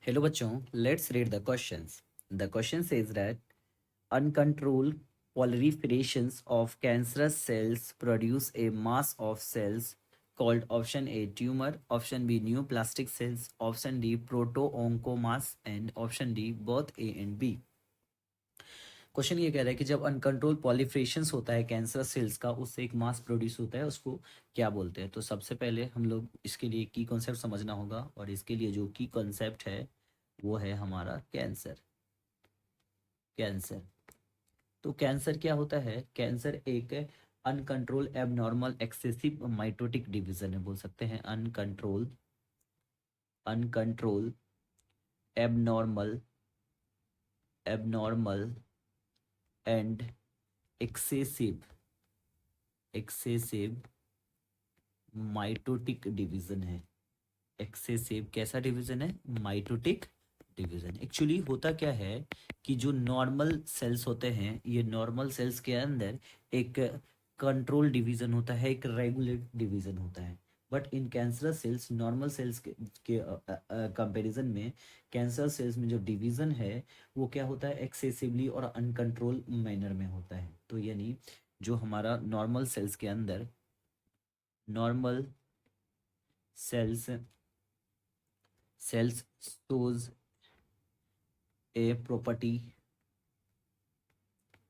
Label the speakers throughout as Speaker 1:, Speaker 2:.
Speaker 1: Hello बच्चों, let's read the questions. The question says that uncontrolled proliferations of cancerous cells produce a mass of cells called option A tumor, option B neoplastic cells, option D proto-oncomass and option D both A and B. Question ये कह रहा है कि जब uncontrol पॉलीफ्रेशंस होता है cancer cells का उससे एक मास प्रोड्यूस होता है उसको क्या बोलते हैं। तो सबसे पहले हम लोग इसके लिए की कॉन्सेप्ट समझना होगा और इसके लिए जो की कॉन्सेप्ट है वो है हमारा कैंसर। कैंसर तो कैंसर क्या होता है? कैंसर एक uncontrol abnormal excessive mitotic division है। बोल सकते हैं uncontrol uncontrol abnormal abnormal and excessive excessive mitotic division है। एक्सेसिव कैसा डिवीजन है? Mitotic division. एक्चुअली होता क्या है कि जो नॉर्मल सेल्स होते हैं ये नॉर्मल सेल्स के अंदर एक कंट्रोल डिवीजन होता है, एक रेगुलेट डिवीजन होता है। But in cancerous cells normal sales के कंपैरिजन में कैंसर सेल्स में जो डिवीजन है वो क्या होता है? एक्सेसिवली और अनकंट्रोल मैनर में होता है। तो यानी जो हमारा नॉर्मल सेल्स के अंदर normal sales cells shows a property.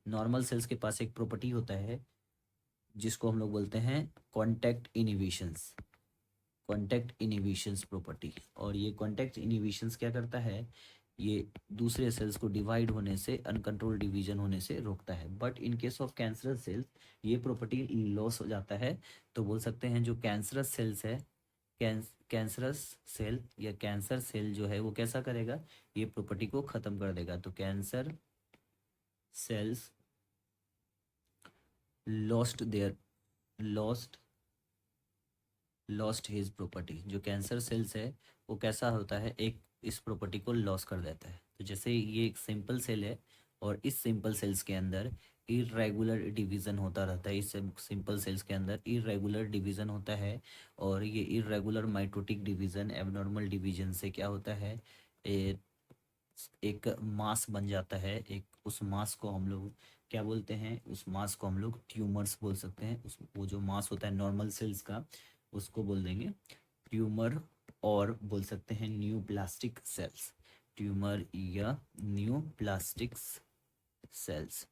Speaker 1: Normal sales के पास एक प्रॉपर्टी होता है जिसको हम लोग बोलते हैं कॉन्टैक्ट इनिबिशंस प्रॉपर्टी। और ये कॉन्टैक्ट इनिबिशंस क्या करता है? ये दूसरे सेल्स को डिवाइड होने से, अनकंट्रोल डिवीजन होने से रोकता है। But in case of cancerous cells ये प्रॉपर्टी लॉस हो जाता है। तो बोल सकते हैं जो कैंसरस सेल्स है, कैंसरस सेल या कैंसर सेल जो है वो कैसा करेगा? ये प्रॉपर्टी को खत्म कर देगा। तो cancer cells lost their lost lost his property. जो कैंसर सेल्स है वो कैसा होता है? एक इस प्रॉपर्टी को लॉस कर देता है। तो जैसे ये एक सिंपल सेल है और इस सिंपल सेल्स के अंदर इरेगुलर डिवीज़न होता रहता है। इस सिंपल सेल्स के अंदर इरेगुलर डिवीज़न होता है और ये irregular mitotic division abnormal division से क्या होता है? ए, एक मास बन जाता है। एक उस मास को हम लोग क्या बोलते हैं? उस मास को हम लोग ट्यूमर्स बोल सकते हैं। उस वो जो मास होता है नॉर्मल सेल्स का उसको बोल देंगे ट्यूमर, और बोल सकते हैं न्यू प्लास्टिक सेल्स। ट्यूमर या न्यू प्लास्टिक सेल्स।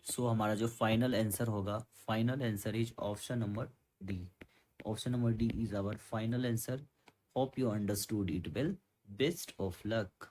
Speaker 1: सो हमारा जो फाइनल आंसर होगा, final answer is option number D. Option number D is our final answer. Hope you understood it well. Best of luck.